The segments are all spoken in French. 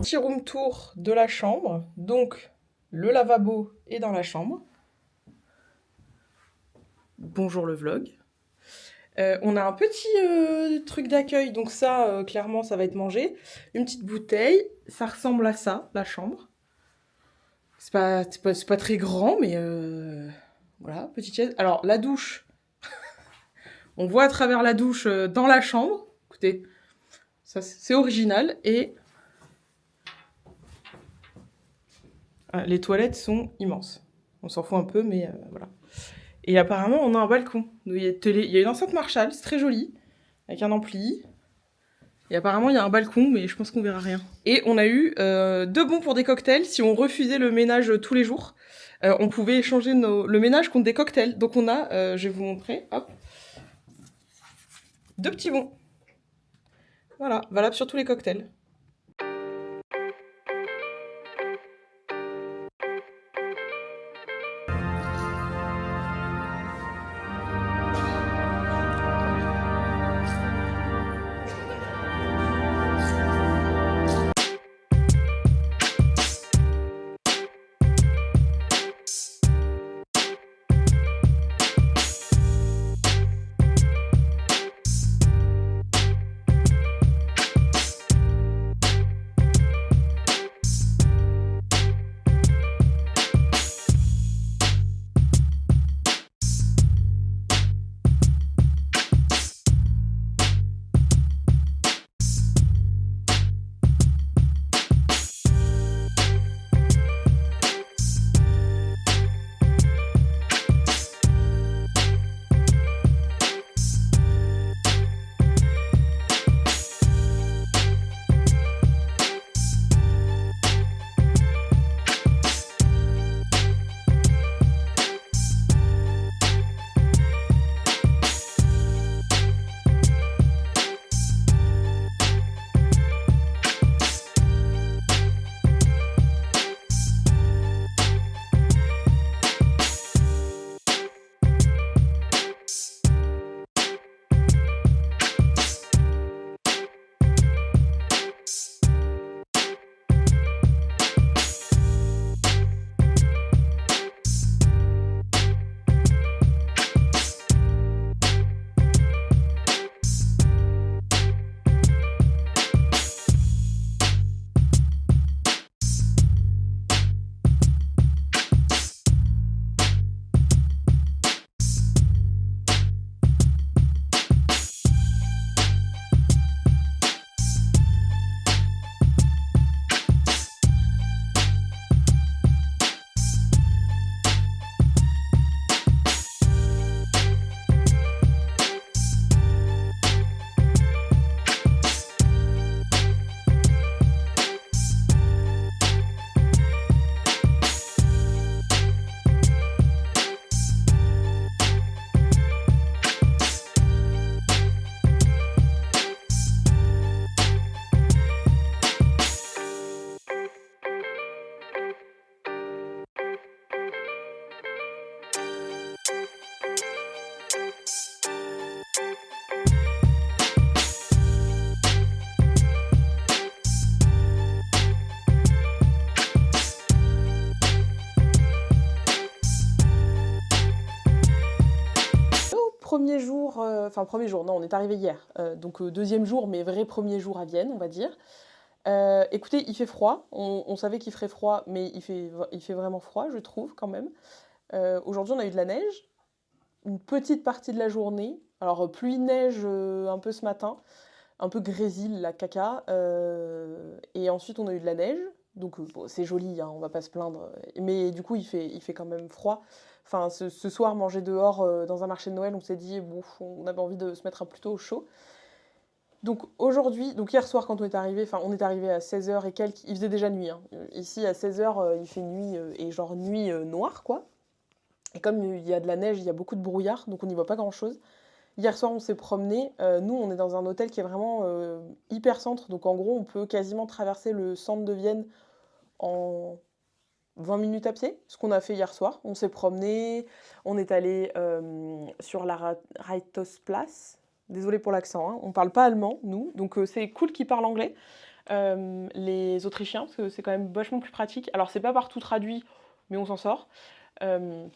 petit room tour de la chambre. Donc, le lavabo est dans la chambre. Bonjour le vlog. On a un petit truc d'accueil, donc ça, clairement, ça va être mangé. Une petite bouteille, ça ressemble à ça, la chambre. C'est pas très grand, mais voilà, petite chaise. Alors, la douche, on voit à travers la douche dans la chambre. Écoutez, ça c'est original. Et les toilettes sont immenses. On s'en fout un peu, mais voilà. Et apparemment, on a un balcon. Il y a une enceinte Marshall, c'est très joli, avec un ampli. Et apparemment, il y a un balcon, mais je pense qu'on verra rien. Et on a eu 2 bons pour des cocktails. Si on refusait le ménage tous les jours, on pouvait échanger le ménage contre des cocktails. Donc on a, je vais vous montrer, hop, 2 petits bons. Voilà, valable sur tous les cocktails. Premier jour, enfin premier jour, non, on est arrivé hier, donc deuxième jour, mais vrai premier jour à Vienne, on va dire. Écoutez, il fait froid, on savait qu'il ferait froid, mais il fait vraiment froid, je trouve, quand même. Aujourd'hui, on a eu de la neige, une petite partie de la journée. Alors, pluie-neige un peu ce matin, un peu grésil, la caca. Et ensuite, on a eu de la neige. Donc, bon, c'est joli, hein, on va pas se plaindre. Mais du coup, il fait quand même froid. Enfin, ce soir, manger dehors dans un marché de Noël, on s'est dit, bon, on avait envie de se mettre plutôt au chaud. Donc aujourd'hui, donc hier soir quand on est arrivé, enfin on est arrivé à 16h et quelques, il faisait déjà nuit, hein. Ici à 16h il fait nuit et genre nuit noire quoi. Et comme il y a de la neige, il y a beaucoup de brouillard, donc on n'y voit pas grand-chose. Hier soir on s'est promené, nous on est dans un hôtel qui est vraiment hyper centre, donc en gros on peut quasiment traverser le centre de Vienne en 20 minutes à pied, ce qu'on a fait hier soir. On s'est promené, on est allé sur la Rathausplatz. Désolée pour l'accent, hein. On parle pas allemand, nous, donc c'est cool qu'ils parlent anglais. les Autrichiens, parce que c'est quand même vachement plus pratique. Alors c'est pas partout traduit, mais on s'en sort. Hem,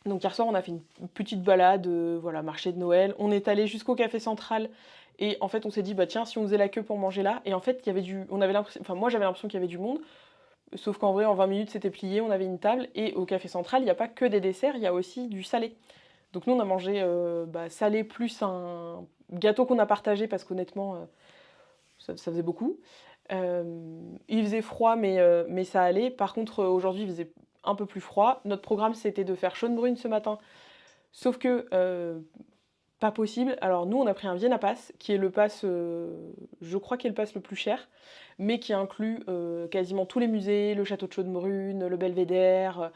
donc hier soir, on a fait une petite balade, voilà, marché de Noël. On est allé jusqu'au café central et en fait, on s'est dit: «Bah, tiens, si on faisait la queue pour manger là» et en fait, il y avait du on avait l'impression enfin moi, j'avais l'impression qu'il y avait du monde, sauf qu'en vrai, en 20 minutes, c'était plié, on avait une table et au café central, il y a pas que des desserts, il y a aussi du salé. Donc nous, on a mangé, bah, salé plus un gâteau qu'on a partagé parce qu'honnêtement, ça faisait beaucoup. Il faisait froid mais ça allait. Par contre, aujourd'hui, il faisait un peu plus froid. Notre programme, c'était de faire Schönbrunn ce matin, sauf que, pas possible. Alors nous, on a pris un Vienna Pass, qui est le pass, je crois qui est le pass le plus cher, mais qui inclut, quasiment tous les musées, le château de Schönbrunn, le belvédère,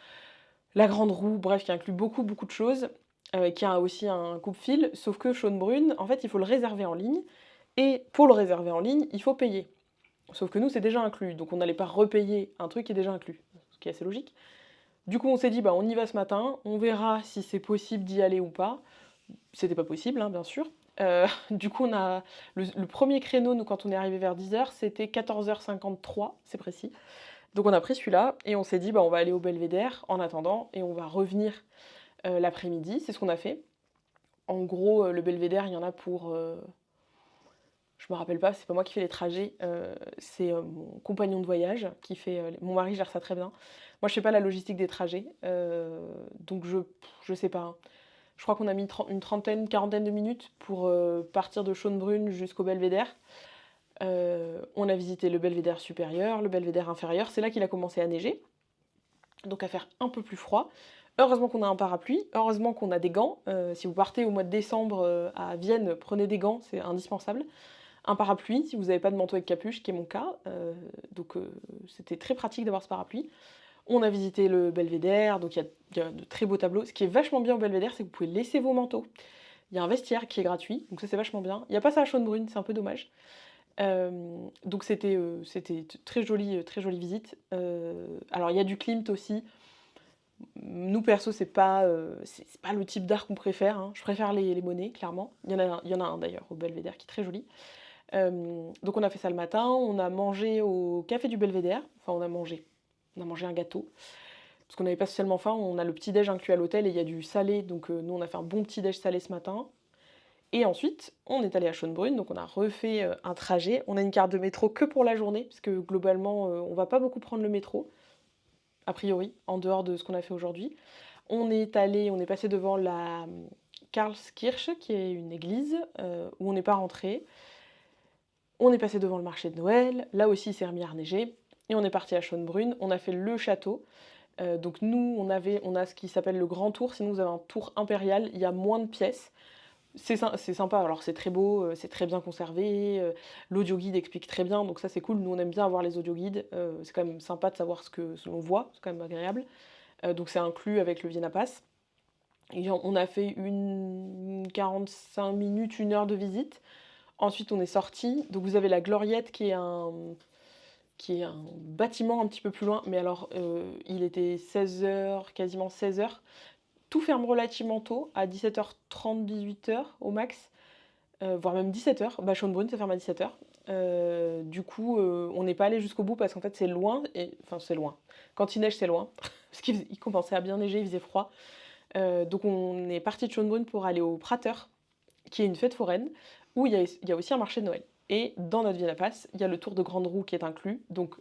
la grande roue, bref, qui inclut beaucoup, beaucoup de choses, qui a aussi un coupe-fil. Sauf que Schönbrunn, en fait, il faut le réserver en ligne et pour le réserver en ligne, il faut payer. Sauf que nous, c'est déjà inclus, donc on n'allait pas repayer un truc qui est déjà inclus, ce qui est assez logique. Du coup, on s'est dit: «Bah, on y va ce matin, on verra si c'est possible d'y aller ou pas». C'était pas possible, hein, bien sûr. Du coup, on a le 1er créneau, nous, quand on est arrivé vers 10 heures, c'était 14h53, c'est précis. Donc on a pris celui-là et on s'est dit: «Bah, on va aller au belvédère en attendant et on va revenir, l'après-midi». C'est ce qu'on a fait. En gros, le belvédère, il y en a pour, je me rappelle pas, c'est pas moi qui fais les trajets, c'est, mon compagnon de voyage qui fait, mon mari gère ça très bien. Moi, je fais pas la logistique des trajets, donc je sais pas, hein. Je crois qu'on a mis une trentaine, quarantaine de minutes pour, partir de Schönbrunn jusqu'au belvédère. On a visité le belvédère supérieur, le belvédère inférieur. C'est là qu'il a commencé à neiger, donc à faire un peu plus froid. Heureusement qu'on a un parapluie, heureusement qu'on a des gants. Si vous partez au mois de décembre, à Vienne, prenez des gants, c'est indispensable. Un parapluie, si vous n'avez pas de manteau avec capuche, qui est mon cas, donc c'était très pratique d'avoir ce parapluie. On a visité le belvédère, donc il y a de très beaux tableaux. Ce qui est vachement bien au belvédère, c'est que vous pouvez laisser vos manteaux. Il y a un vestiaire qui est gratuit, donc ça c'est vachement bien. Il y a pas ça à Schönbrunn, c'est un peu dommage. Donc c'était très jolie visite. Alors il y a du Klimt aussi. Nous perso, c'est pas le type d'art qu'on préfère, hein. Je préfère les Monet, clairement. Il y en a un d'ailleurs au belvédère qui est très joli. Donc on a fait ça le matin, on a mangé au café du belvédère, enfin on a mangé un gâteau, parce qu'on n'avait pas spécialement faim, on a le petit déj inclus à l'hôtel et il y a du salé, donc nous on a fait un bon petit déj salé ce matin. Et ensuite, on est allé à Schönbrunn, donc on a refait, un trajet. On a une carte de métro que pour la journée, parce que globalement, on va pas beaucoup prendre le métro, a priori, en dehors de ce qu'on a fait aujourd'hui. On est passé devant la, Karlskirche, qui est une église, où on n'est pas rentré. On est passé devant le marché de Noël, là aussi il s'est remis à neiger, et on est parti à Schönbrunn, on a fait le château. Donc nous, on a ce qui s'appelle le grand tour, sinon vous avez un tour impérial, il y a moins de pièces. C'est sympa, alors c'est très beau, c'est très bien conservé, l'audioguide explique très bien, donc ça c'est cool. Nous on aime bien avoir les audioguides, c'est quand même sympa de savoir ce l'on voit, c'est quand même agréable. Donc c'est inclus avec le Vienna Pass. Et on a fait une 45 minutes, 1 heure de visite. Ensuite, on est sorti. Donc, vous avez la Gloriette qui est un bâtiment un petit peu plus loin. Mais alors, il était 16 heures, quasiment 16 heures. Tout ferme relativement tôt, à 17h30, 18 heures au max, voire même 17 heures. Bah, Schönbrunn, ça ferme à 17 heures. Du coup, on n'est pas allé jusqu'au bout parce qu'en fait, c'est loin. Enfin, c'est loin. Quand il neige, c'est loin. Parce qu'il commençait à bien neiger, il faisait froid. Donc, on est parti de Schönbrunn pour aller au Prater, qui est une fête foraine, où il y a aussi un marché de Noël. Et dans notre Vienna Pass, il y a le tour de grande roue qui est inclus. Donc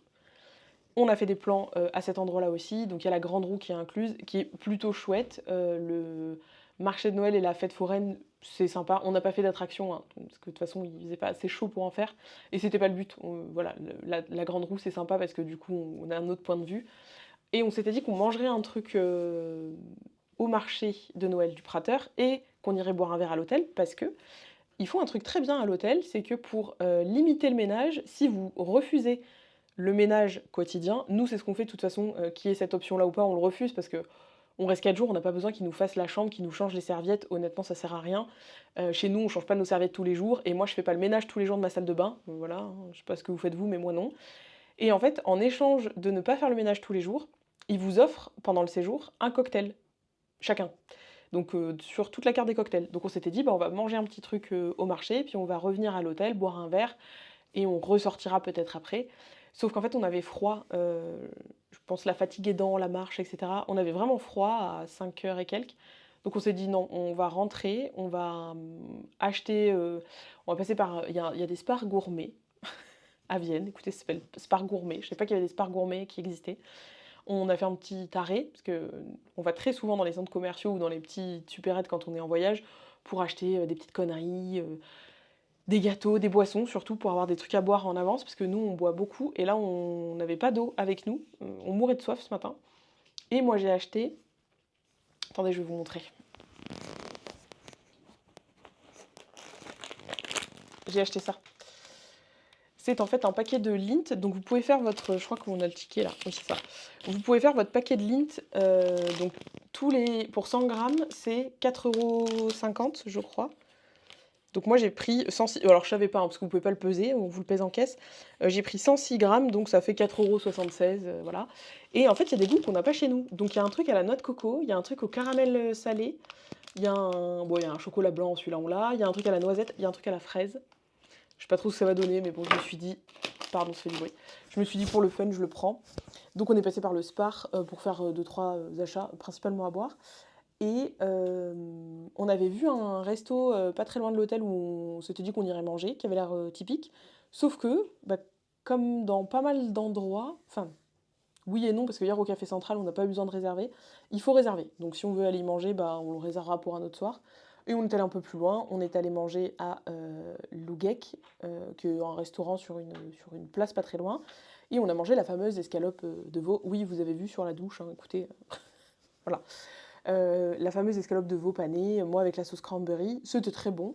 on a fait des plans à cet endroit-là aussi. Donc il y a la grande roue qui est incluse, qui est plutôt chouette. Le marché de Noël et la fête foraine, c'est sympa. On n'a pas fait d'attraction, hein, parce que de toute façon, il faisait pas assez chaud pour en faire. Et c'était pas le but. Voilà, la grande roue, c'est sympa parce que du coup, on a un autre point de vue. Et on s'était dit qu'on mangerait un truc au marché de Noël du Prater et qu'on irait boire un verre à l'hôtel parce que ils font un truc très bien à l'hôtel, c'est que pour, limiter le ménage, si vous refusez le ménage quotidien, nous c'est ce qu'on fait de toute façon, qu'il y ait cette option-là ou pas, on le refuse parce qu'on reste 4 jours, on n'a pas besoin qu'ils nous fassent la chambre, qu'ils nous changent les serviettes, honnêtement ça sert à rien. Chez nous, on change pas nos serviettes tous les jours et moi je fais pas le ménage tous les jours de ma salle de bain, voilà, hein, je sais pas ce que vous faites vous, mais moi non. Et en fait, en échange de ne pas faire le ménage tous les jours, ils vous offrent pendant le séjour un cocktail, chacun. Donc sur toute la carte des cocktails. Donc on s'était dit: «Bah, on va manger un petit truc, au marché, puis on va revenir à l'hôtel, boire un verre et on ressortira peut-être après. Sauf qu'en fait, on avait froid, je pense la fatigue aidant, la marche et cetera. On avait vraiment froid à 5 heures et quelques. Donc on s'est dit: «Non, on va rentrer, on va, acheter, on va passer par, il y a des Spar gourmets à Vienne. Écoutez, ça s'appelle Spar gourmet. Je ne savais pas qu'il y avait des Spar gourmets qui existaient. On a fait un petit arrêt, parce qu'on va très souvent dans les centres commerciaux ou dans les petites supérettes quand on est en voyage pour acheter, des petites conneries, des gâteaux, des boissons, surtout pour avoir des trucs à boire en avance, parce que nous, on boit beaucoup et là, on n'avait pas d'eau avec nous. On mourait de soif ce matin et moi, j'ai acheté, attendez, je vais vous montrer. J'ai acheté ça. C'est en fait un paquet de Lindt, donc vous pouvez faire votre, je crois qu'on a le ticket là, oui, c'est ça. Vous pouvez faire votre paquet de Lindt, donc pour 100 grammes, c'est 4,50 € je crois. Donc moi j'ai pris 106, alors je savais pas, hein, parce que vous pouvez pas le peser, on vous le pèse en caisse. J'ai pris 106 grammes, donc ça fait 4,76 €, voilà. Et en fait, il y a des goûts qu'on n'a pas chez nous. Donc il y a un truc à la noix de coco, il y a un truc au caramel salé, il y a un chocolat blanc, celui-là on l'a, il y a un truc à la noisette, il y a un truc à la fraise. Je sais pas trop ce que ça va donner, mais bon, je me suis dit, pardon, ça fait du bruit. Je me suis dit pour le fun, je le prends. Donc on est passé par le Spar pour faire 2-3 achats, principalement à boire. Et on avait vu un resto pas très loin de l'hôtel où on s'était dit qu'on irait manger, qui avait l'air typique. Sauf que, bah, comme dans pas mal d'endroits, enfin, oui et non, parce que hier au Café Central, on n'a pas eu besoin de réserver. Il faut réserver. Donc si on veut aller y manger, bah, on le réservera pour un autre soir. Et on est allé un peu plus loin. On est allé manger à Louguec, qui est un restaurant sur une place pas très loin. Et on a mangé la fameuse escalope de veau. Oui, vous avez vu sur la douche, hein, écoutez. Voilà. La fameuse escalope de veau panée, moi avec la sauce cranberry, c'était très bon.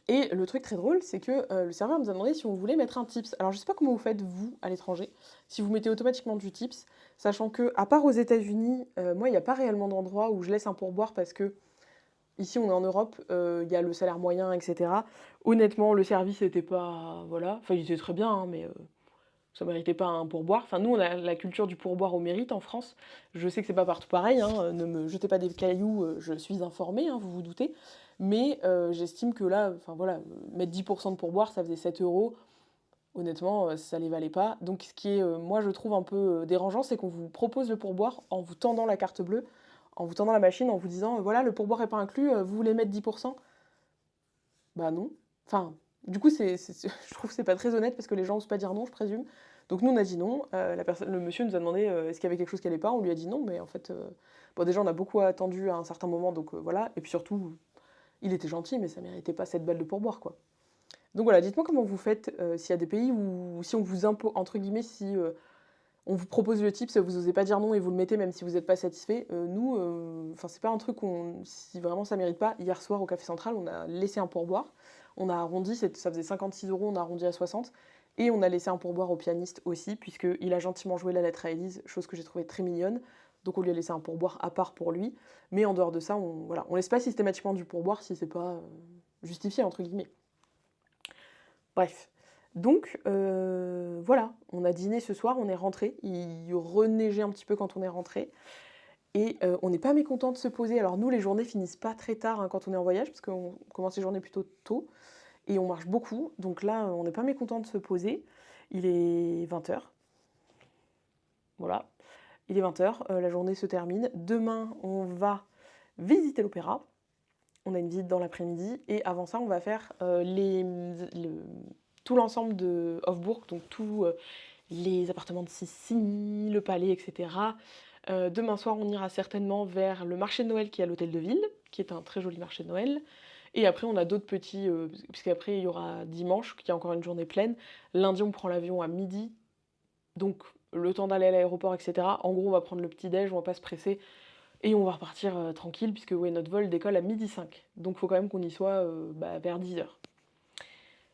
Et le truc très drôle, c'est que le serveur nous a demandé si on voulait mettre un tips. Alors je sais pas comment vous faites vous à l'étranger, si vous mettez automatiquement du tips, sachant que à part aux États-Unis, moi il n'y a pas réellement d'endroit où je laisse un pourboire parce que ici on est en Europe, il y a le salaire moyen, etc. Honnêtement, le service n'était pas, voilà, enfin il était très bien, hein, mais ça méritait pas un pourboire. Enfin, nous, on a la culture du pourboire au mérite en France. Je sais que c'est pas partout pareil, hein, ne me jetez pas des cailloux, je suis informée, hein, vous vous doutez. Mais j'estime que là, enfin voilà, mettre 10% de pourboire, ça faisait 7 euros. Honnêtement, ça les valait pas. Donc, ce qui est, moi, je trouve un peu dérangeant, c'est qu'on vous propose le pourboire en vous tendant la carte bleue, en vous tendant la machine, en vous disant, voilà, le pourboire est pas inclus, vous voulez mettre 10%? Bah non. Enfin, du coup, je trouve que c'est pas très honnête parce que les gens osent pas dire non, je présume. Donc nous, on a dit non. Le monsieur nous a demandé est-ce qu'il y avait quelque chose qui allait pas. On lui a dit non, mais en fait, bon, déjà, on a beaucoup attendu à un certain moment, donc voilà. Et puis surtout, il était gentil, mais ça méritait pas cette balle de pourboire, quoi. Donc voilà, dites-moi comment vous faites s'il y a des pays où, si on vous impose, entre guillemets, si on vous propose le tips, vous osez pas dire non et vous le mettez même si vous n'êtes pas satisfait. Nous, enfin, c'est pas un truc si vraiment ça mérite pas. Hier soir au Café Central, on a laissé un pourboire. On a arrondi, ça faisait 56 euros, on a arrondi à 60. Et on a laissé un pourboire au pianiste aussi, puisqu'il a gentiment joué la lettre à Élise, chose que j'ai trouvée très mignonne. Donc on lui a laissé un pourboire à part pour lui. Mais en dehors de ça, voilà, on laisse pas systématiquement du pourboire si c'est pas justifié, entre guillemets. Bref. Donc voilà, on a dîné ce soir, on est rentré. Il reneigeait un petit peu quand on est rentré. Et on n'est pas mécontent de se poser. Alors nous, les journées finissent pas très tard hein, quand on est en voyage, parce qu'on commence les journées plutôt tôt. Et on marche beaucoup. Donc là, on n'est pas mécontent de se poser. Il est 20 h. Voilà. Il est 20 h, la journée se termine. Demain, on va visiter l'opéra. On a une visite dans l'après-midi. Et avant ça, on va faire tout l'ensemble de Hofburg, donc tous les appartements de Sissi, le palais, etc. Demain soir, on ira certainement vers le marché de Noël qui est à l'hôtel de ville, qui est un très joli marché de Noël. Et après, on a d'autres petits, puisqu'après, il y aura dimanche, qui est encore une journée pleine. Lundi, on prend l'avion à midi, donc le temps d'aller à l'aéroport, etc. En gros, on va prendre le petit-déj, on va pas se presser, et on va repartir tranquille, puisque ouais, notre vol décolle à 12h05. Donc il faut quand même qu'on y soit vers 10h.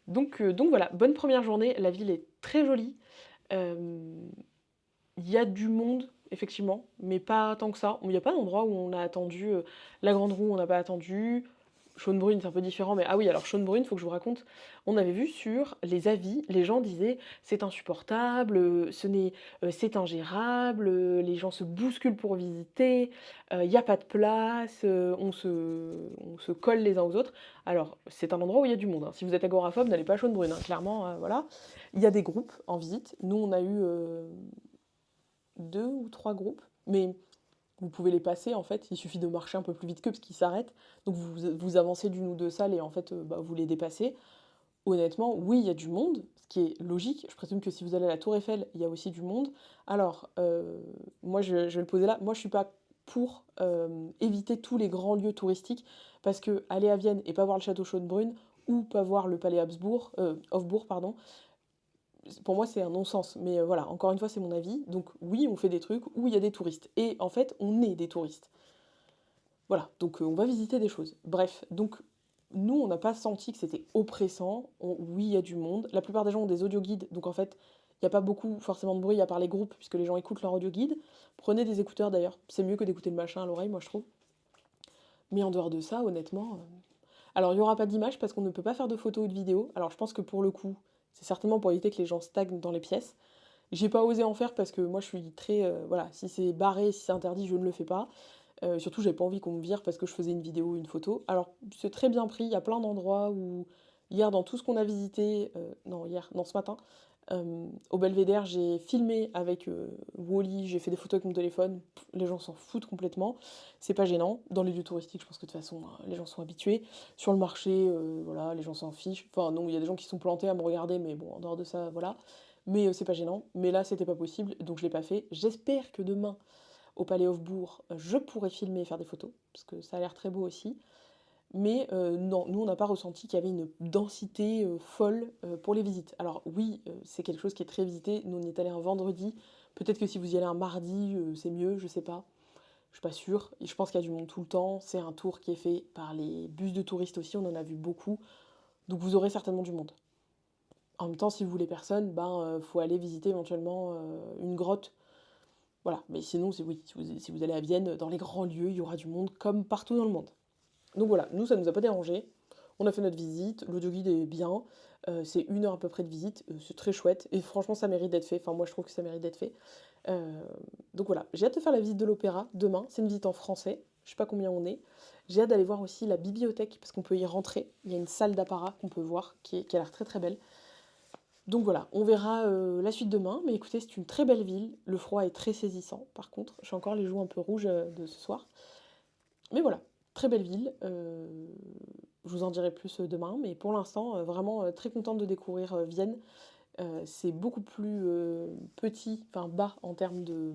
Donc voilà, bonne première journée, la ville est très jolie. Il y a du monde, effectivement, mais pas tant que ça. Il n'y a pas d'endroit où on a attendu. La Grande Roue, on n'a pas attendu. Schönbrunn, c'est un peu différent, mais ah oui, alors Schönbrunn, faut que je vous raconte, on avait vu sur les avis, les gens disaient: «C'est insupportable, c'est ingérable, les gens se bousculent pour visiter, il y a pas de place, on se colle les uns aux autres». Alors, c'est un endroit où il y a du monde, hein. Si vous êtes agoraphobe, n'allez pas à Schönbrunn, hein, clairement, voilà. Il y a des groupes en visite. Nous, on a eu, 2 ou 3 groupes, mais vous pouvez les passer en fait, il suffit de marcher un peu plus vite qu'eux parce qu'ils s'arrêtent. Donc vous avancez d'une ou deux salles et en fait, bah, vous les dépassez. Honnêtement, oui, il y a du monde, ce qui est logique. Je présume que si vous allez à la Tour Eiffel, il y a aussi du monde. Alors, moi je vais le poser là, moi je suis pas pour, éviter tous les grands lieux touristiques parce que aller à Vienne et pas voir le château Schönbrunn ou pas voir le palais Hofburg pardon, pour moi, c'est un non-sens. Mais voilà, encore une fois, c'est mon avis. Donc oui, on fait des trucs où il y a des touristes. Et en fait, on est des touristes. Voilà, donc on va visiter des choses. Bref, donc nous, on n'a pas senti que c'était oppressant. Oui, il y a du monde. La plupart des gens ont des audioguides, donc en fait, il n'y a pas beaucoup forcément de bruit à part les groupes, puisque les gens écoutent leur audioguide. Prenez des écouteurs d'ailleurs, c'est mieux que d'écouter le machin à l'oreille, moi je trouve. Mais en dehors de ça, honnêtement, alors, il n'y aura pas d'image parce qu'on ne peut pas faire de photos ou de vidéos. Alors, je pense que pour le coup, c'est certainement pour éviter que les gens stagnent dans les pièces. J'ai pas osé en faire parce que moi, je suis très. Voilà, si c'est barré, si c'est interdit, je ne le fais pas. Surtout, j'avais pas envie qu'on me vire parce que je faisais une vidéo ou une photo. Alors, c'est très bien pris. Il y a plein d'endroits où. Hier, dans tout ce qu'on a visité. Non, hier, non, ce matin. Au Belvédère, j'ai filmé avec Wally, j'ai fait des photos avec mon téléphone. Les gens s'en foutent complètement. C'est pas gênant. Dans les lieux touristiques, je pense que de toute façon, les gens sont habitués. Sur le marché, voilà, les gens s'en fichent. Enfin, non, il y a des gens qui sont plantés à me regarder, mais bon, en dehors de ça, voilà. Mais c'est pas gênant. Mais là, c'était pas possible, donc je l'ai pas fait. J'espère que demain, au Palais Hofburg, je pourrai filmer et faire des photos, parce que ça a l'air très beau aussi. Mais non, nous, on n'a pas ressenti qu'il y avait une densité folle pour les visites. Alors oui, c'est quelque chose qui est très visité. Nous, on y est allé un vendredi. Peut-être que si vous y allez un mardi, c'est mieux, je sais pas. Je suis pas sûre. Et je pense qu'il y a du monde tout le temps. C'est un tour qui est fait par les bus de touristes aussi, on en a vu beaucoup. Donc vous aurez certainement du monde. En même temps, si vous voulez personne, ben faut aller visiter éventuellement une grotte. Voilà. Mais sinon, oui, si vous allez à Vienne, dans les grands lieux, il y aura du monde comme partout dans le monde. Donc voilà, nous, ça nous a pas dérangé. On a fait notre visite, l'audioguide est bien, c'est 1 heure à peu près de visite, c'est très chouette, et franchement, ça mérite d'être fait. Enfin, moi, je trouve que ça mérite d'être fait. Euh, donc voilà, j'ai hâte de faire la visite de l'opéra demain. C'est une visite en français, je sais pas combien on est. J'ai hâte d'aller voir aussi la bibliothèque, parce qu'on peut y rentrer. Il y a une salle d'apparat qu'on peut voir, qui a l'air très très belle. Donc voilà, on verra la suite demain. Mais écoutez, c'est une très belle ville. Le froid est très saisissant, par contre. J'ai encore les joues un peu rouges de ce soir. Mais voilà, très belle ville. Je vous en dirai plus demain, mais pour l'instant, vraiment très contente de découvrir Vienne. C'est beaucoup plus petit, enfin bas en termes de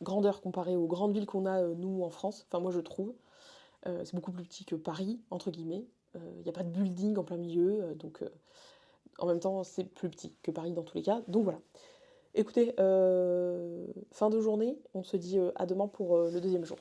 grandeur comparé aux grandes villes qu'on a nous en France. Enfin moi je trouve. C'est beaucoup plus petit que Paris, entre guillemets. Il n'y a pas de building en plein milieu, donc en même temps c'est plus petit que Paris dans tous les cas. Donc voilà. Écoutez, fin de journée, on se dit à demain pour le deuxième jour.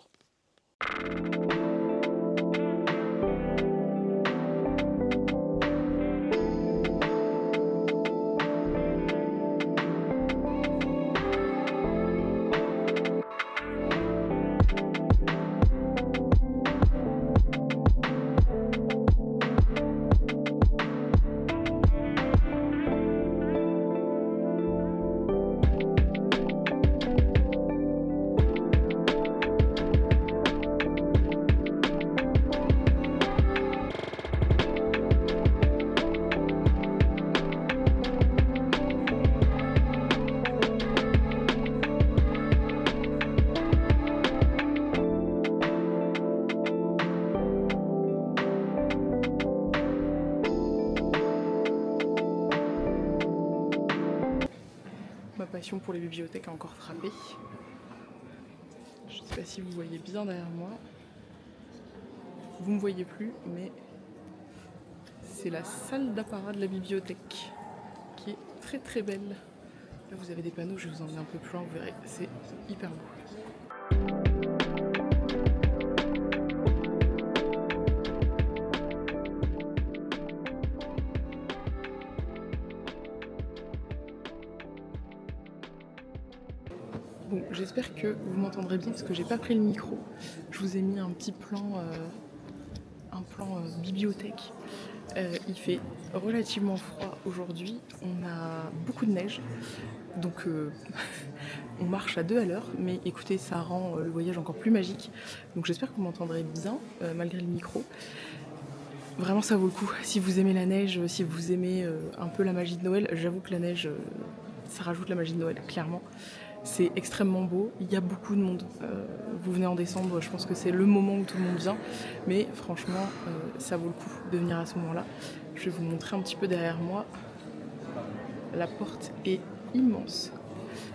Ma passion pour les bibliothèques a encore frappé. Je ne sais pas si vous voyez bien derrière moi. Vous ne me voyez plus, mais c'est la salle d'apparat de la bibliothèque qui est très très belle. Là vous avez des panneaux, je vais vous emmener un peu plus loin, vous verrez, c'est hyper beau. Bon, j'espère que vous m'entendrez bien parce que j'ai pas pris le micro. Je vous ai mis un petit plan un plan bibliothèque. Il fait relativement froid aujourd'hui, on a beaucoup de neige, donc on marche à 2 à l'heure, mais écoutez, ça rend le voyage encore plus magique. Donc j'espère que vous m'entendrez bien, malgré le micro. Vraiment, ça vaut le coup. Si vous aimez la neige, si vous aimez un peu la magie de Noël, j'avoue que la neige, ça rajoute la magie de Noël, clairement. C'est extrêmement beau, il y a beaucoup de monde. Vous venez en décembre, je pense que c'est le moment où tout le monde vient, mais franchement, ça vaut le coup de venir à ce moment-là. Je vais vous montrer un petit peu derrière moi. La porte est immense.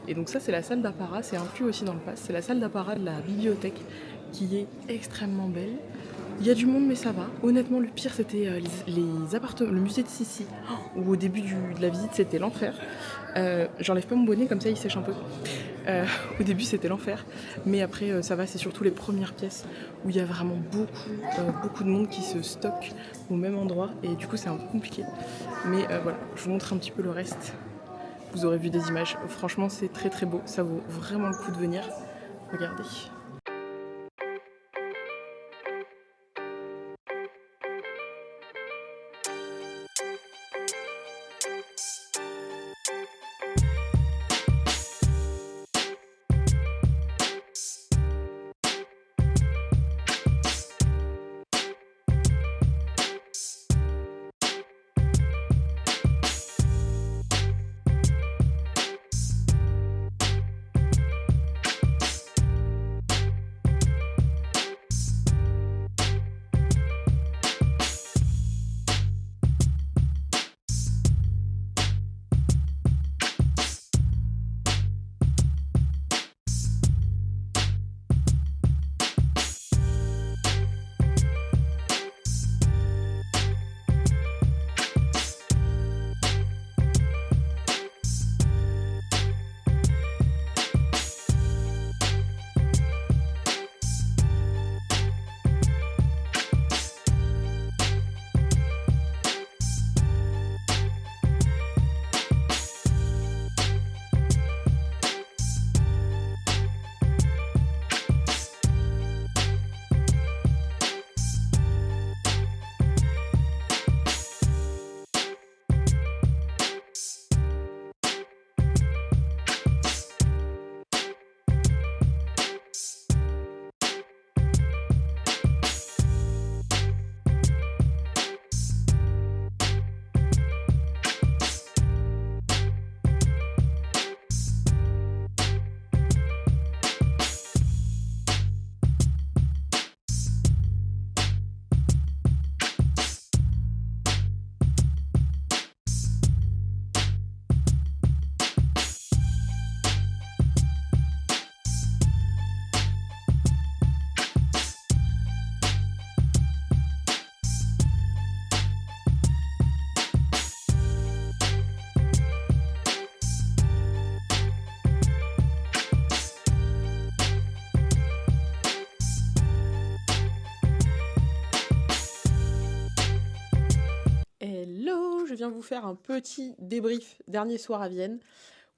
Et donc ça, c'est la salle d'apparat, c'est inclus aussi dans le pass. C'est la salle d'apparat de la bibliothèque qui est extrêmement belle. Il y a du monde, mais ça va. Honnêtement, le pire, c'était les appartements, le musée de Sissi, où au début de la visite, c'était l'enfer. J'enlève pas mon bonnet, comme ça, il sèche un peu. Au début, c'était l'enfer. Mais après, ça va, c'est surtout les premières pièces où il y a vraiment beaucoup de monde qui se stocke au même endroit. Et du coup, c'est un peu compliqué. Mais voilà, je vous montre un petit peu le reste. Vous aurez vu des images. Franchement, c'est très très beau. Ça vaut vraiment le coup de venir. Regardez. Hello, je viens vous faire un petit débrief dernier soir à Vienne.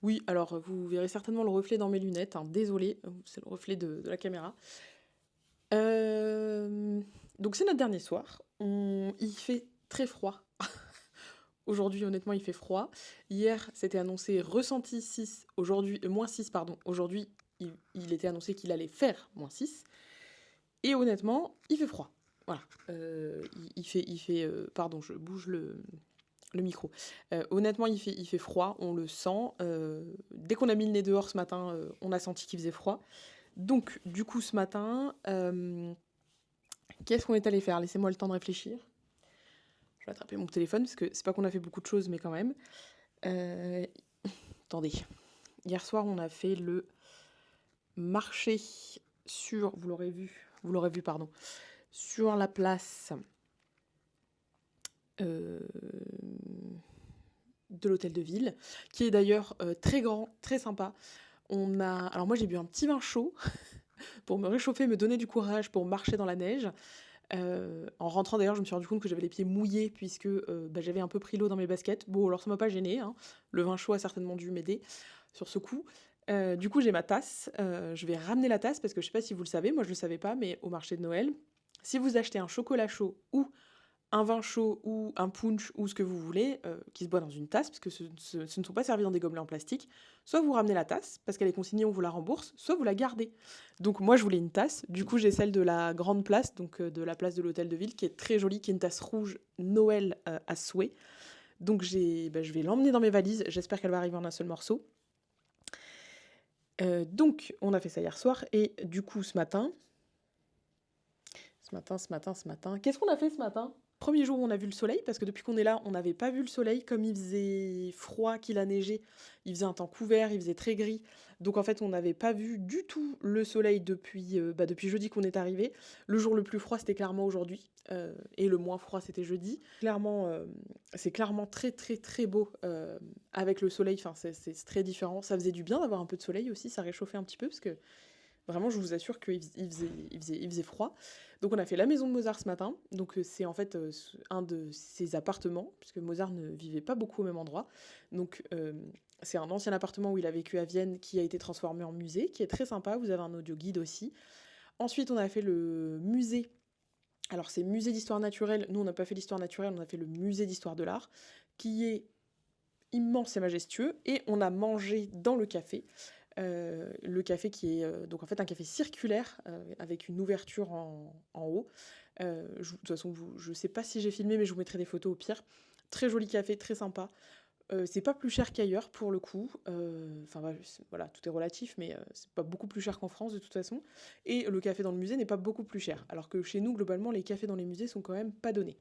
Oui, alors vous verrez certainement le reflet dans mes lunettes, hein, désolé, c'est le reflet de la caméra. Donc c'est notre dernier soir, il fait très froid. Aujourd'hui, honnêtement, il fait froid. Hier, c'était annoncé ressenti 6, aujourd'hui, moins 6, pardon. Aujourd'hui, il était annoncé qu'il allait faire moins 6. Et honnêtement, il fait froid. Voilà. Pardon, je bouge le micro. Honnêtement, il fait froid, on le sent. Dès qu'on a mis le nez dehors ce matin, on a senti qu'il faisait froid. Donc, du coup, ce matin, qu'est-ce qu'on est allé faire? Laissez-moi le temps de réfléchir. Je vais attraper mon téléphone, parce que c'est pas qu'on a fait beaucoup de choses, mais quand même. Attendez. Hier soir, on a fait le marché sur... Vous l'aurez vu, pardon. Sur la place de l'hôtel de ville, qui est d'ailleurs très grand, très sympa. Alors moi, j'ai bu un petit vin chaud pour me réchauffer, me donner du courage pour marcher dans la neige. En rentrant d'ailleurs, je me suis rendu compte que j'avais les pieds mouillés puisque j'avais un peu pris l'eau dans mes baskets. Bon, alors ça m'a pas gêné, hein. Le vin chaud a certainement dû m'aider sur ce coup. Du coup, j'ai ma tasse. Je vais ramener la tasse parce que je sais pas si vous le savez, moi je le savais pas, mais au marché de Noël, Si vous achetez un chocolat chaud ou un vin chaud ou un punch ou ce que vous voulez, qui se boit dans une tasse, parce que ce ne sont pas servis dans des gobelets en plastique, soit vous ramenez la tasse, parce qu'elle est consignée, on vous la rembourse, soit vous la gardez. Donc moi, je voulais une tasse. Du coup, j'ai celle de la grande place, donc de la place de l'Hôtel de Ville, qui est très jolie, qui est une tasse rouge Noël à souhait. Donc je vais l'emmener dans mes valises. J'espère qu'elle va arriver en un seul morceau. Donc, on a fait ça hier soir. Et du coup, ce matin, qu'est-ce qu'on a fait ce matin? Premier jour où on a vu le soleil, parce que depuis qu'on est là, on n'avait pas vu le soleil, comme il faisait froid, qu'il a neigé, il faisait un temps couvert, il faisait très gris. Donc en fait, on n'avait pas vu du tout le soleil depuis jeudi qu'on est arrivé. Le jour le plus froid, c'était clairement aujourd'hui, et le moins froid, c'était jeudi. Clairement, c'est clairement très très très beau avec le soleil, enfin c'est très différent. Ça faisait du bien d'avoir un peu de soleil aussi, ça réchauffait un petit peu, parce que vraiment, je vous assure qu'il faisait froid. Donc on a fait la maison de Mozart ce matin. Donc c'est en fait un de ses appartements, puisque Mozart ne vivait pas beaucoup au même endroit. Donc c'est un ancien appartement où il a vécu à Vienne qui a été transformé en musée, qui est très sympa. Vous avez un audio guide aussi. Ensuite, on a fait le musée. Alors c'est musée d'histoire naturelle. Nous, on n'a pas fait l'histoire naturelle, on a fait le musée d'histoire de l'art, qui est immense et majestueux. Et on a mangé dans le café. Le café qui est donc en fait un café circulaire avec une ouverture en haut. De toute façon, je sais pas si j'ai filmé, mais je vous mettrai des photos au pire. Très joli café, très sympa. C'est pas plus cher qu'ailleurs pour le coup. Enfin voilà, tout est relatif, mais c'est pas beaucoup plus cher qu'en France de toute façon. Et le café dans le musée n'est pas beaucoup plus cher. Alors que chez nous, globalement, les cafés dans les musées sont quand même pas donnés.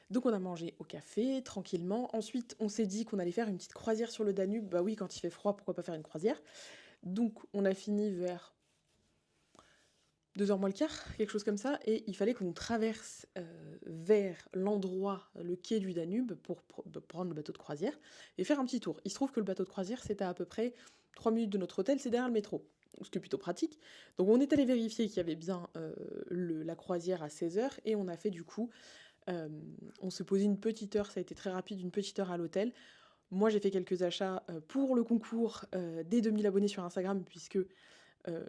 Donc on a mangé au café, tranquillement. Ensuite, on s'est dit qu'on allait faire une petite croisière sur le Danube. Bah oui, quand il fait froid, pourquoi pas faire une croisière? Donc on a fini vers 2h moins le quart, quelque chose comme ça, et il fallait qu'on traverse vers l'endroit, le quai du Danube, pour prendre le bateau de croisière, et faire un petit tour. Il se trouve que le bateau de croisière, c'était à peu près 3 minutes de notre hôtel, c'est derrière le métro, ce qui est plutôt pratique. Donc on est allé vérifier qu'il y avait bien la croisière à 16h, et on a fait du coup, on s'est posé une petite heure, ça a été très rapide, une petite heure à l'hôtel. Moi, j'ai fait quelques achats pour le concours des 2000 abonnés sur Instagram, puisque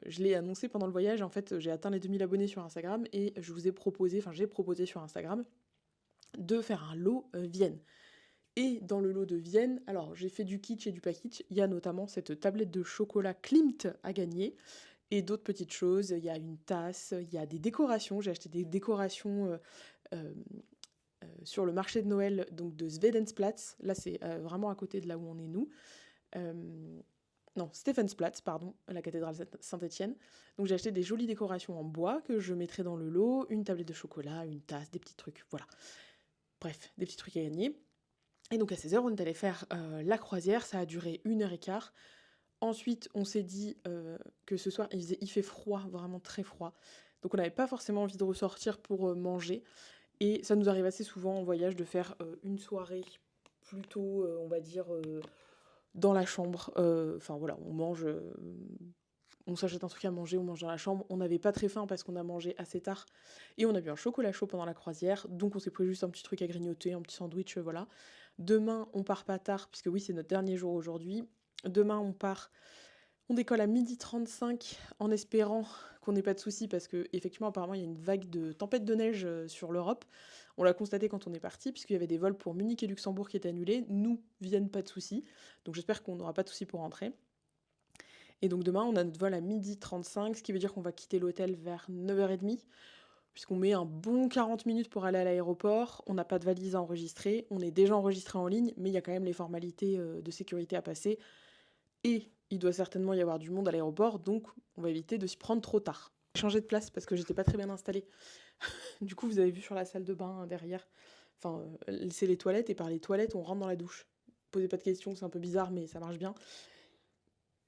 je l'ai annoncé pendant le voyage. En fait, j'ai atteint les 2000 abonnés sur Instagram et j'ai proposé sur Instagram de faire un lot Vienne. Et dans le lot de Vienne, alors j'ai fait du kitsch et du pas kitsch. Il y a notamment cette tablette de chocolat Klimt à gagner et d'autres petites choses. Il y a une tasse, il y a des décorations. J'ai acheté des décorations sur le marché de Noël donc de Swedensplatz. Là, c'est vraiment à côté de là où on est nous. Non, Stephansplatz, pardon, la cathédrale Saint-Étienne. Donc j'ai acheté des jolies décorations en bois que je mettrai dans le lot, une tablette de chocolat, une tasse, des petits trucs, voilà. Bref, des petits trucs à gagner. Et donc à 16h, on est allé faire la croisière, ça a duré 1h15. Ensuite, on s'est dit que ce soir, il fait froid, vraiment très froid. Donc on n'avait pas forcément envie de ressortir pour manger. Et ça nous arrive assez souvent en voyage de faire une soirée plutôt, on va dire, dans la chambre. Enfin voilà, on mange, on s'achète un truc à manger, on mange dans la chambre. On n'avait pas très faim parce qu'on a mangé assez tard. Et on a bu un chocolat chaud pendant la croisière. Donc on s'est pris juste un petit truc à grignoter, un petit sandwich, voilà. Demain, on part pas tard, puisque oui, c'est notre dernier jour aujourd'hui. Demain, on décolle à 12h35 en espérant qu'on n'ait pas de soucis parce que effectivement apparemment il y a une vague de tempête de neige sur l'Europe. On l'a constaté quand on est parti puisqu'il y avait des vols pour Munich et Luxembourg qui étaient annulés. Nous, Vienne, pas de soucis. Donc j'espère qu'on n'aura pas de soucis pour rentrer. Et donc demain on a notre vol à 12h35, ce qui veut dire qu'on va quitter l'hôtel vers 9h30 puisqu'on met un bon 40 minutes pour aller à l'aéroport. On n'a pas de valise à enregistrer. On est déjà enregistré en ligne mais il y a quand même les formalités de sécurité à passer. Et il doit certainement y avoir du monde à l'aéroport, donc on va éviter de s'y prendre trop tard. J'ai changé de place parce que j'étais pas très bien installée. Du coup, vous avez vu sur la salle de bain derrière, enfin, c'est les toilettes, et par les toilettes, on rentre dans la douche. Posez pas de questions, c'est un peu bizarre, mais ça marche bien.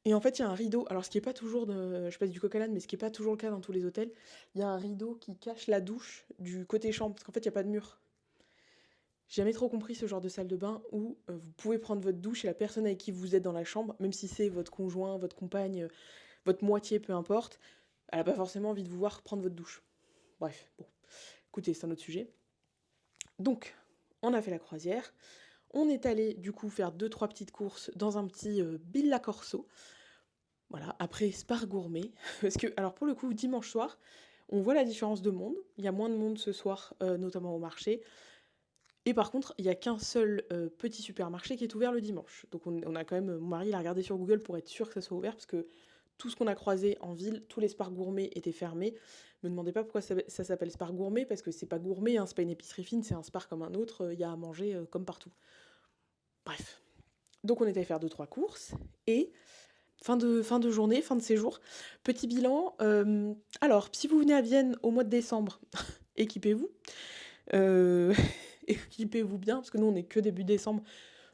Et en fait, il y a un rideau, alors ce qui est pas toujours, je passe du coq à l'âne, mais ce qui est pas toujours le cas dans tous les hôtels, il y a un rideau qui cache la douche du côté chambre, parce qu'en fait, il y a pas de mur. J'ai jamais trop compris ce genre de salle de bain où vous pouvez prendre votre douche et la personne avec qui vous êtes dans la chambre, même si c'est votre conjoint, votre compagne, votre moitié, peu importe, elle a pas forcément envie de vous voir prendre votre douche. Bref, bon, écoutez, c'est un autre sujet. Donc, on a fait la croisière, on est allé du coup faire 2-3 petites courses dans un petit Billa Corso. Voilà, après Spar Gourmet, parce que, alors pour le coup, dimanche soir, On voit la différence de monde. Il y a moins de monde ce soir, notamment au marché. Et par contre, il y a qu'un seul petit supermarché qui est ouvert le dimanche. Donc on a quand même, mon mari il a regardé sur Google pour être sûr que ça soit ouvert, parce que tout ce qu'on a croisé en ville, tous les Spar gourmets étaient fermés. Me demandez pas pourquoi ça s'appelle Spar gourmet, parce que c'est pas gourmet, hein, c'est pas une épicerie fine, c'est un Spar comme un autre, il y a à manger comme partout. Bref. Donc on était allé faire 2-3 courses, et fin de journée, fin de séjour, petit bilan. Alors, si vous venez à Vienne au mois de décembre, équipez-vous. Euh, Équipez-vous bien, parce que nous on est que début décembre.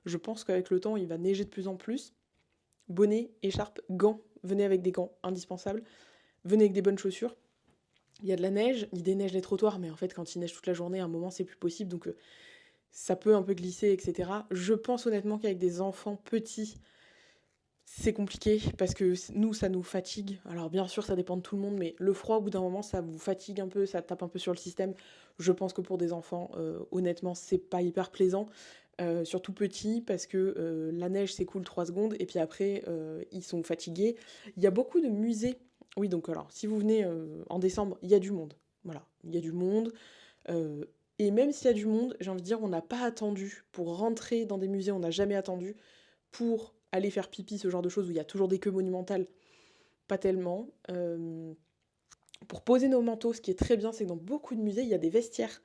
Je pense qu'avec le temps, il va neiger de plus en plus. Bonnet, écharpe, gants. Venez avec des gants, indispensables. Venez avec des bonnes chaussures. Il y a de la neige, il déneige les trottoirs, mais en fait, quand il neige toute la journée, à un moment, c'est plus possible, donc ça peut un peu glisser, etc. Je pense honnêtement qu'avec des enfants petits, c'est compliqué, parce que nous, ça nous fatigue. Alors bien sûr, ça dépend de tout le monde, mais le froid, au bout d'un moment, ça vous fatigue un peu, ça tape un peu sur le système. Je pense que pour des enfants, honnêtement, c'est pas hyper plaisant. Surtout petits, parce que la neige s'écoule 3 secondes, et puis après, ils sont fatigués. Il y a beaucoup de musées. Oui, donc alors, si vous venez en décembre, il y a du monde. Voilà, il y a du monde. euh, et même s'il y a du monde, j'ai envie de dire, on n'a pas attendu pour rentrer dans des musées, on n'a jamais attendu pour aller faire pipi, ce genre de choses où il y a toujours des queues monumentales, pas tellement. Pour poser nos manteaux, ce qui est très bien, c'est que dans beaucoup de musées, il y a des vestiaires.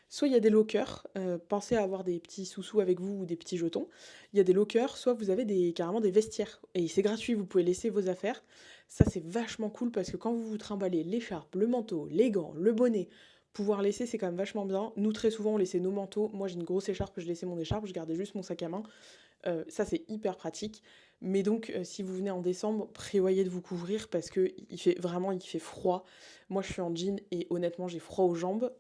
Soit il y a des lockers, pensez à avoir des petits sous-sous avec vous ou des petits jetons. Il y a des lockers, soit vous avez carrément des vestiaires. Et c'est gratuit, vous pouvez laisser vos affaires. Ça, c'est vachement cool parce que quand vous vous trimballez l'écharpe, le manteau, les gants, le bonnet, pouvoir laisser, c'est quand même vachement bien. Nous, très souvent, on laissait nos manteaux. Moi, j'ai une grosse écharpe, je laissais mon écharpe, je gardais juste mon sac à main. Ça, c'est hyper pratique. Mais donc, si vous venez en décembre, prévoyez de vous couvrir parce que il fait froid. Moi, je suis en jean et honnêtement, j'ai froid aux jambes.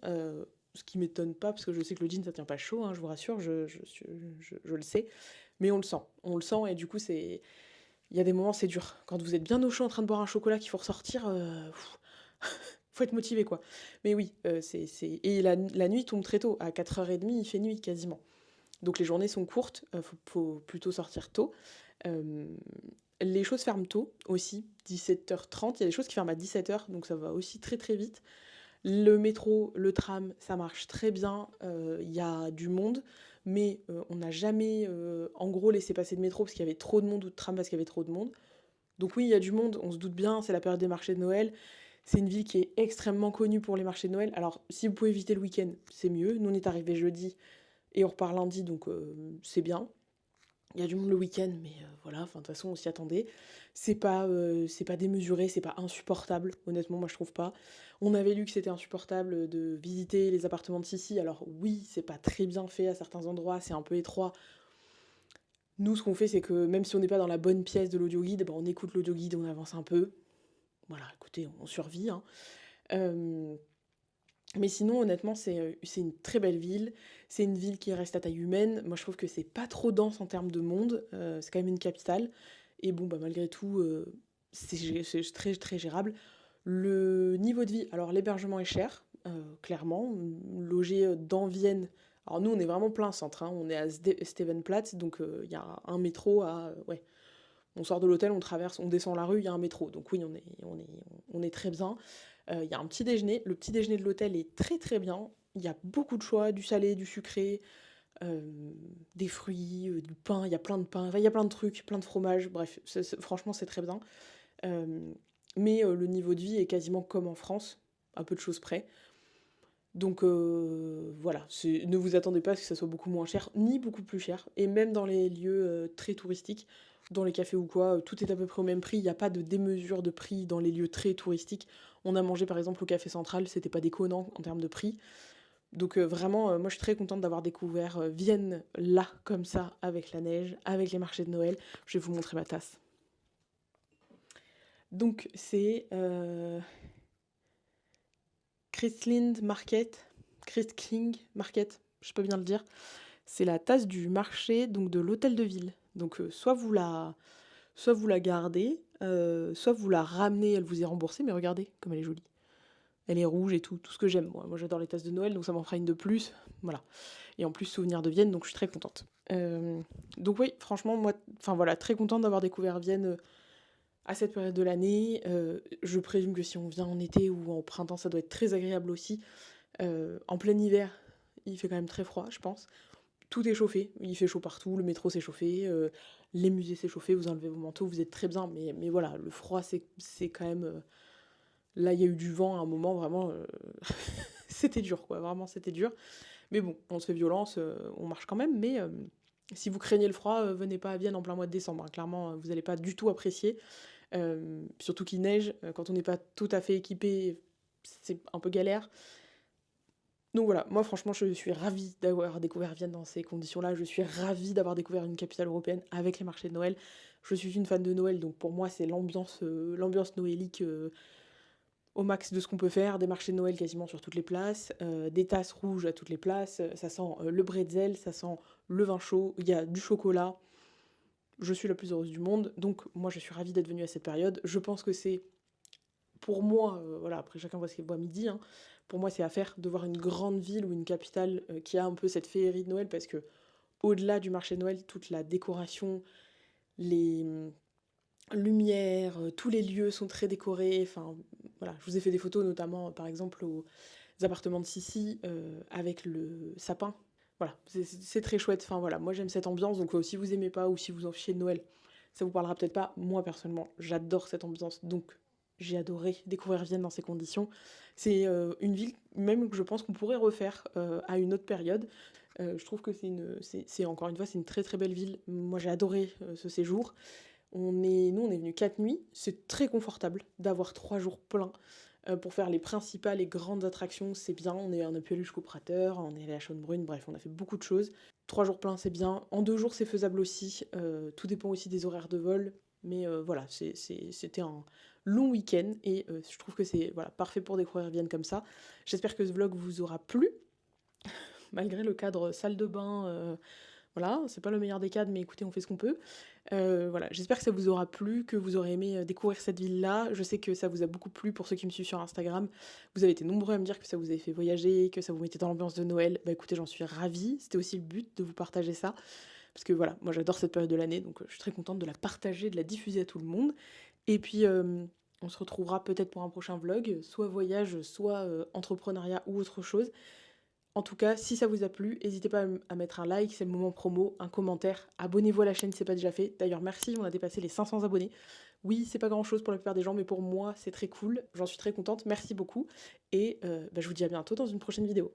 Ce qui m'étonne pas parce que je sais que le jean, ça tient pas chaud, hein, je vous rassure, je le sais. Mais on le sent. On le sent et du coup, il y a des moments, c'est dur. Quand vous êtes bien au chaud en train de boire un chocolat qu'il faut ressortir, faut être motivé, quoi. Mais oui, et la nuit tombe très tôt. À 4h30, il fait nuit quasiment. Donc les journées sont courtes, faut plutôt sortir tôt. Euh, les choses ferment tôt aussi, 17h30. Il y a des choses qui ferment à 17h, donc ça va aussi très très vite. Le métro, le tram, ça marche très bien. Il y a du monde, mais on n'a jamais en gros laissé passer de métro parce qu'il y avait trop de monde ou de tram parce qu'il y avait trop de monde. Donc oui, il y a du monde, on se doute bien, c'est la période des marchés de Noël. C'est une ville qui est extrêmement connue pour les marchés de Noël. Alors si vous pouvez éviter le week-end, c'est mieux. Nous on est arrivé jeudi et on repart lundi, donc c'est bien. Il y a du monde le week-end, mais voilà, enfin de toute façon on s'y attendait. C'est pas démesuré, c'est pas insupportable, honnêtement moi je trouve pas. On avait lu que c'était insupportable de visiter les appartements de Sissi, alors oui, c'est pas très bien fait à certains endroits, c'est un peu étroit. Nous ce qu'on fait c'est que même si on n'est pas dans la bonne pièce de l'audioguide, ben, on écoute l'audioguide et on avance un peu. Voilà, écoutez, on survit, hein. Euh, Mais sinon, honnêtement, c'est une très belle ville. C'est une ville qui reste à taille humaine. Moi, je trouve que c'est pas trop dense en termes de monde. C'est quand même une capitale. Et bon, bah, malgré tout, c'est très, très gérable. Le niveau de vie, alors l'hébergement est cher, clairement. Loger dans Vienne. Alors nous, on est vraiment plein centre, hein. On est à Stevenplatz, donc il y a un métro à... ouais. On sort de l'hôtel, on traverse, on descend la rue, il y a un métro. Donc oui, on est très bien. Il y a un petit déjeuner. Le petit déjeuner de l'hôtel est très très bien. Il y a beaucoup de choix, du salé, du sucré, euh, des fruits, du pain. Il y a plein de pain, enfin, il y a plein de trucs, plein de fromages. Bref, franchement, c'est très bien. Euh, mais le niveau de vie est quasiment comme en France, à peu de choses près. Donc voilà, ne vous attendez pas à ce que ça soit beaucoup moins cher, ni beaucoup plus cher. Et même dans les lieux très touristiques, dans les cafés ou quoi, tout est à peu près au même prix. Il n'y a pas de démesure de prix dans les lieux très touristiques. On a mangé par exemple au Café Central, c'était pas déconnant en termes de prix. Donc vraiment, moi je suis très contente d'avoir découvert Vienne là, comme ça, avec la neige, avec les marchés de Noël. Je vais vous montrer ma tasse. Donc c'est Christlind Market, Christling Market, je sais pas bien le dire. C'est la tasse du marché, donc de l'hôtel de ville. Donc soit vous la gardez, soit vous la ramenez, elle vous est remboursée, mais regardez comme elle est jolie. Elle est rouge et tout, tout ce que j'aime. Moi j'adore les tasses de Noël, donc ça m'en fera une de plus. Voilà. Et en plus souvenir de Vienne, donc je suis très contente. Donc oui, franchement, moi, enfin voilà, très contente d'avoir découvert Vienne à cette période de l'année. Je présume que si on vient en été ou en printemps, ça doit être très agréable aussi. En plein hiver, il fait quand même très froid, je pense. Tout est chauffé, il fait chaud partout, le métro s'est chauffé, les musées s'est chauffé, vous enlevez vos manteaux, vous êtes très bien, mais voilà, le froid, c'est quand même... là, il y a eu du vent à un moment, vraiment, c'était dur, quoi, vraiment, c'était dur. Mais bon, on se fait violence, on marche quand même, mais si vous craignez le froid, venez pas à Vienne en plein mois de décembre, hein. Clairement, vous allez pas du tout apprécier. Surtout qu'il neige, quand on n'est pas tout à fait équipé, c'est un peu galère. Donc voilà, moi franchement je suis ravie d'avoir découvert Vienne dans ces conditions-là, je suis ravie d'avoir découvert une capitale européenne avec les marchés de Noël. Je suis une fan de Noël, donc pour moi c'est l'ambiance noélique au max de ce qu'on peut faire, des marchés de Noël quasiment sur toutes les places, des tasses rouges à toutes les places, ça sent le bretzel, ça sent le vin chaud, il y a du chocolat. Je suis la plus heureuse du monde, donc moi je suis ravie d'être venue à cette période. Je pense que c'est pour moi, voilà, après chacun voit ce qu'il voit midi, hein, pour moi c'est à faire de voir une grande ville ou une capitale qui a un peu cette féerie de Noël, parce que au-delà du marché de Noël, toute la décoration, les lumières, tous les lieux sont très décorés. Enfin, voilà, je vous ai fait des photos notamment par exemple aux appartements de Sissi avec le sapin. Voilà, c'est très chouette. Enfin voilà, moi j'aime cette ambiance, donc si vous aimez pas ou si vous en fichez de Noël, ça vous parlera peut-être pas. Moi personnellement, j'adore cette ambiance, donc j'ai adoré découvrir Vienne dans ces conditions. C'est une ville même que je pense qu'on pourrait refaire à une autre période. Je trouve que c'est encore une fois, c'est une très très belle ville. Moi j'ai adoré ce séjour. Nous on est venu 4 nuits. C'est très confortable d'avoir 3 jours pleins. Pour faire les principales et grandes attractions, c'est bien. On a pu aller jusqu'au Prater, on est allé à Schönbrunn, bref, on a fait beaucoup de choses. 3 jours pleins, c'est bien. En 2 jours, c'est faisable aussi. Tout dépend aussi des horaires de vol. Mais voilà, c'était un long week-end et je trouve que c'est voilà, parfait pour découvrir Vienne comme ça. J'espère que ce vlog vous aura plu, malgré le cadre salle de bain. Voilà, c'est pas le meilleur des cadres, mais écoutez, on fait ce qu'on peut. Voilà, j'espère que ça vous aura plu, que vous aurez aimé découvrir cette ville-là. Je sais que ça vous a beaucoup plu pour ceux qui me suivent sur Instagram. Vous avez été nombreux à me dire que ça vous avait fait voyager, que ça vous mettait dans l'ambiance de Noël. Bah écoutez, j'en suis ravie. C'était aussi le but de vous partager ça. Parce que voilà, moi j'adore cette période de l'année, donc je suis très contente de la partager, de la diffuser à tout le monde. Et puis, on se retrouvera peut-être pour un prochain vlog, soit voyage, soit entrepreneuriat ou autre chose. En tout cas, si ça vous a plu, n'hésitez pas à mettre un like, c'est le moment promo, un commentaire, abonnez-vous à la chaîne si ce n'est pas déjà fait. D'ailleurs, merci, on a dépassé les 500 abonnés. Oui, c'est pas grand-chose pour la plupart des gens, mais pour moi, c'est très cool. J'en suis très contente, merci beaucoup. Et je vous dis à bientôt dans une prochaine vidéo.